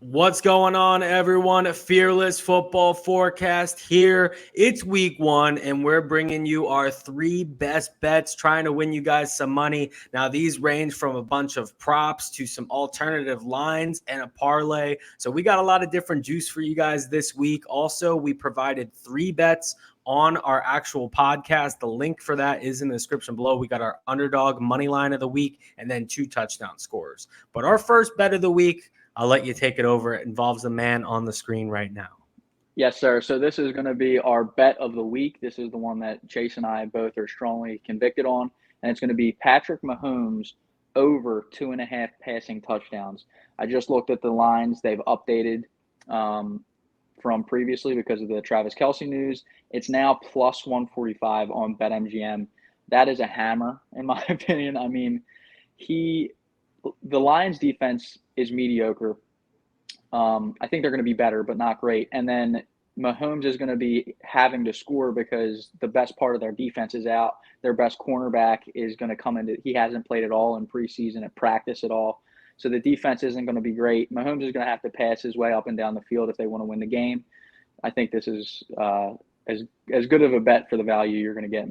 What's going on, everyone? Fearless Football Forecast here. It's week one, and we're bringing you our three best bets, trying to win you guys some money. Now, these range from a bunch of props to some alternative lines and a parlay. So we got a lot of different juice for you guys this week. Also, we provided three bets on our actual podcast. The link for that is in the description below. We got our underdog money line of the week and then 2 touchdown scores. But our first bet of the week, I'll let you take it over. It involves the man on the screen right now. Yes, sir. So this is going to be our bet of the week. This is the one that Chase and I both are strongly convicted on, and it's going to be Patrick Mahomes over 2.5 passing touchdowns. I just looked at the lines. They've updated from previously because of the Travis Kelce news. It's now plus 145 on BetMGM. That is a hammer, in my opinion. I mean, the Lions defense is mediocre. I think they're going to be better, but not great. And then Mahomes is going to be having to score because the best part of their defense is out. Their best cornerback is going to come into – he hasn't played at all in preseason, at practice at all. So the defense isn't going to be great. Mahomes is going to have to pass his way up and down the field if they want to win the game. I think this is as good of a bet for the value you're going to get.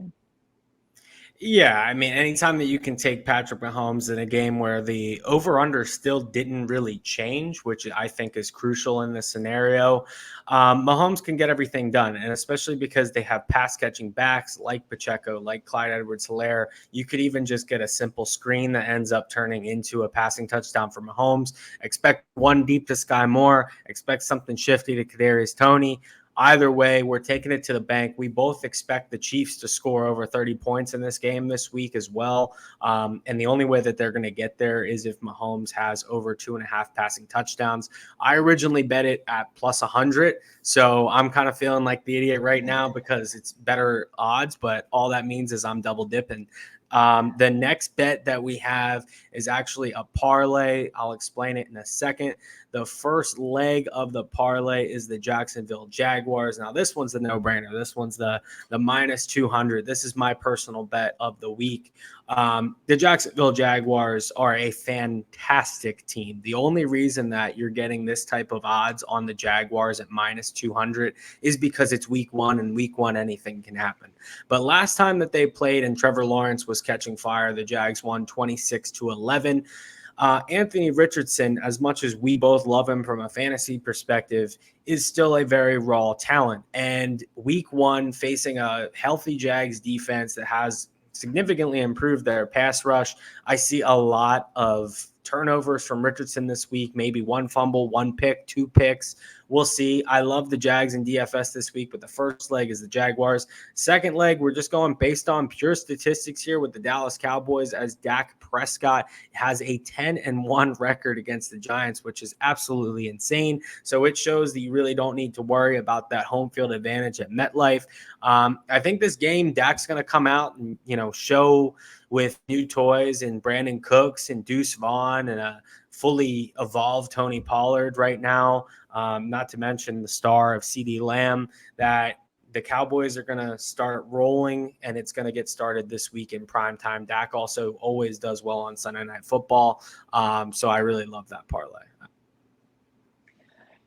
Yeah, I mean, anytime that you can take Patrick Mahomes in a game where the over-under still didn't really change, which I think is crucial in this scenario, Mahomes can get everything done, and especially because they have pass-catching backs like Pacheco, like Clyde Edwards-Helaire. You could even just get a simple screen that ends up turning into a passing touchdown for Mahomes. Expect one deep to Sky Moore. Expect something shifty to Kadarius Toney. Either way, we're taking it to the bank. We both expect the Chiefs to score over 30 points in this game this week as well. And the only way that they're going to get there is if Mahomes has over 2.5 passing touchdowns. I originally bet it at plus 100. So I'm kind of feeling like the idiot right now because it's better odds, but all that means is I'm double dipping. The next bet that we have is actually a parlay. I'll explain it in a second. The first leg of the parlay is the Jacksonville Jaguars. Now, this one's the no-brainer. This one's the minus 200. This is my personal bet of the week. The Jacksonville Jaguars are a fantastic team. The only reason that you're getting this type of odds on the Jaguars at minus 200 is because it's week one, and week one, anything can happen. But last time that they played and Trevor Lawrence was catching fire, the Jags won 26-11. Anthony Richardson, as much as we both love him from a fantasy perspective, is still a very raw talent. And week one, facing a healthy Jags defense that has significantly improved their pass rush, I see a lot of turnovers from Richardson this week, maybe one fumble, one pick, 2 picks. We'll see. I love the Jags in DFS this week, but the first leg is the Jaguars. Second leg, we're just going based on pure statistics here with the Dallas Cowboys, as Dak Prescott has a 10-1 record against the Giants, which is absolutely insane. So it shows that you really don't need to worry about that home field advantage at MetLife. I think this game, Dak's going to come out and, show with new toys and Brandon Cooks and Deuce Vaughn and a fully evolved Tony Pollard right now, not to mention the star of CeeDee Lamb, that the Cowboys are going to start rolling, and it's going to get started this week in primetime. Dak also always does well on Sunday Night Football, so I really love that parlay.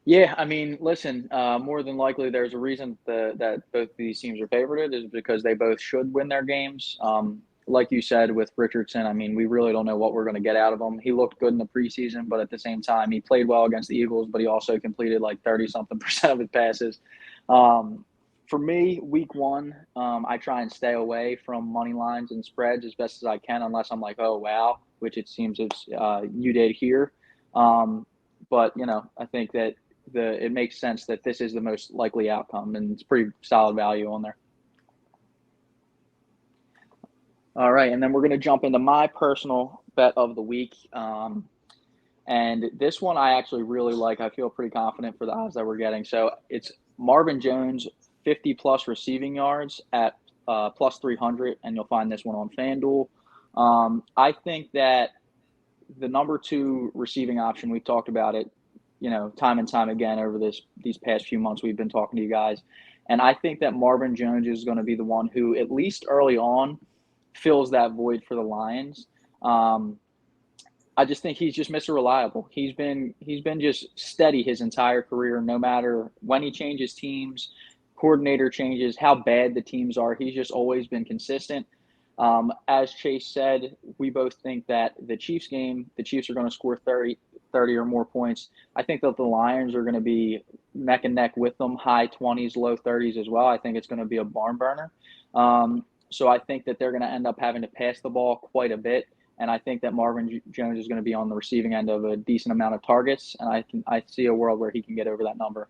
Yeah, I mean, listen, more than likely there's a reason that both these teams are favored is because they both should win their games. Like you said with Richardson, I mean, we really don't know what we're going to get out of him. He looked good in the preseason, but at the same time, he played well against the Eagles, but he also completed like 30-something% of his passes. For me, week one, I try and stay away from money lines and spreads as best as I can, unless I'm like, oh, wow, which it seems you did here. But, I think that it makes sense that this is the most likely outcome, and it's pretty solid value on there. All right, and then we're going to jump into my personal bet of the week. And this one I actually really like. I feel pretty confident for the odds that we're getting. So it's Marvin Jones, 50-plus receiving yards at plus 300, and you'll find this one on FanDuel. I think that the number 2 receiving option, we've talked about it, time and time again over these past few months we've been talking to you guys. And I think that Marvin Jones is going to be the one who, at least early on, fills that void for the Lions. I just think he's just Mr. Reliable. He's been just steady his entire career, no matter when he changes teams, coordinator changes, how bad the teams are. He's just always been consistent. As Chase said, we both think that the Chiefs game, the Chiefs are going to score 30 or more points. I think that the Lions are going to be neck and neck with them, high 20s, low 30s as well. I think it's going to be a barn burner. So I think that they're going to end up having to pass the ball quite a bit. And I think that Marvin Jones is going to be on the receiving end of a decent amount of targets. And I see a world where he can get over that number.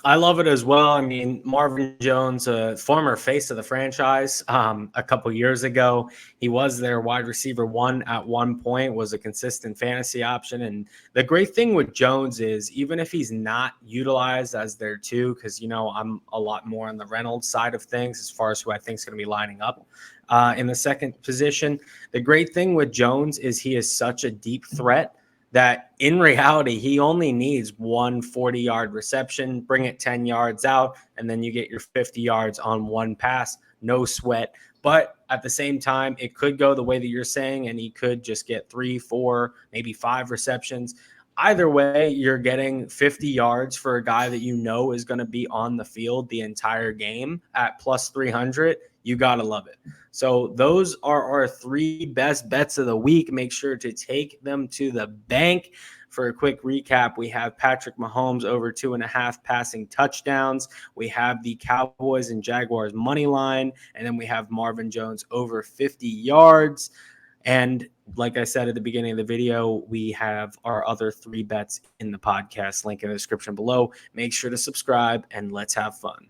I love it as well. I mean, Marvin Jones, a former face of the franchise, a couple years ago, he was their wide receiver one at one point, was a consistent fantasy option. And the great thing with Jones is even if he's not utilized as their two, because, I'm a lot more on the Reynolds side of things as far as who I think is going to be lining up in the second position. The great thing with Jones is he is such a deep threat that in reality, he only needs one 40-yard reception, bring it 10 yards out, and then you get your 50 yards on one pass, no sweat. But at the same time, it could go the way that you're saying, and he could just get 3, 4, maybe 5 receptions. Either way, you're getting 50 yards for a guy that you know is going to be on the field the entire game at plus 300. You got to love it. So those are our 3 best bets of the week. Make sure to take them to the bank. For a quick recap, we have Patrick Mahomes over 2.5 passing touchdowns. We have the Cowboys and Jaguars money line, and then we have Marvin Jones over 50 yards. And like I said at the beginning of the video, we have our other 3 bets in the podcast. Link in the description below. Make sure to subscribe, and let's have fun.